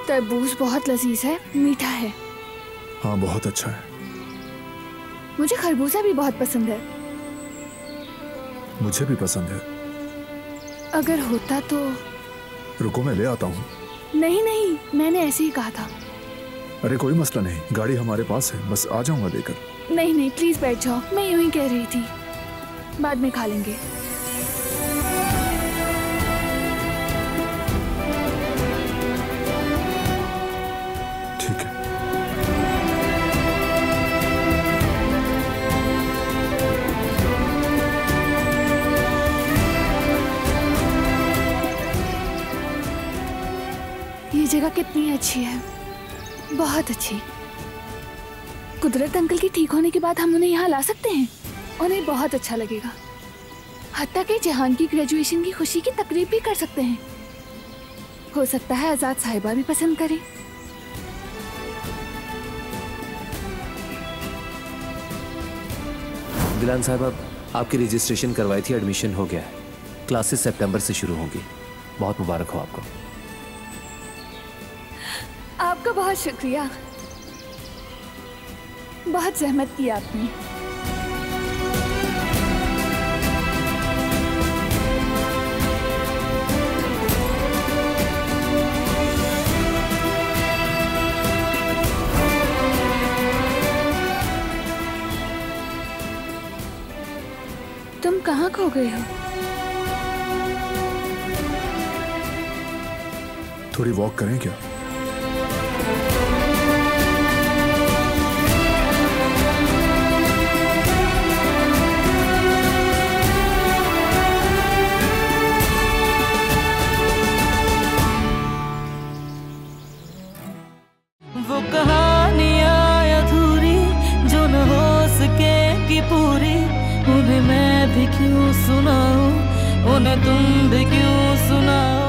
तरबूज बहुत लजीज है, मीठा है। हाँ बहुत अच्छा है। मुझे खरबूजा भी बहुत पसंद है। मुझे भी पसंद है। अगर होता तो। रुको मैं ले आता हूँ। नहीं नहीं, मैंने ऐसे ही कहा था। अरे कोई मसला नहीं, गाड़ी हमारे पास है, बस आ जाऊंगा लेकर। नहीं नहीं प्लीज बैठ जाओ, मैं यूं ही कह रही थी, बाद में खा लेंगे। ठीक है। ये जगह कितनी अच्छी है, बहुत अच्छी। कुदरत अंकल के ठीक होने के बाद हम उन्हें यहाँ ला सकते हैं, उन्हें बहुत अच्छा लगेगा। हत्ता कि जहान की ग्रेजुएशन की खुशी की तकरीब भी कर सकते हैं। हो सकता है आजाद साहिबा भी पसंद करें। दिलान साहिबा, आपकी रजिस्ट्रेशन करवाई थी, एडमिशन हो गया है। क्लासेस सितंबर से शुरू होंगी। बहुत मुबारक हो आपको। आपका बहुत शुक्रिया, बहुत जहमत की आपने। तुम कहाँ खो गए हो? थोड़ी वॉक करें क्या? वो कहानियाँ अधूरी जो न हो सकेगी पूरी, उन्हें मैं भी क्यों सुनाऊं, उन्हें तुम भी क्यों सुनाओ।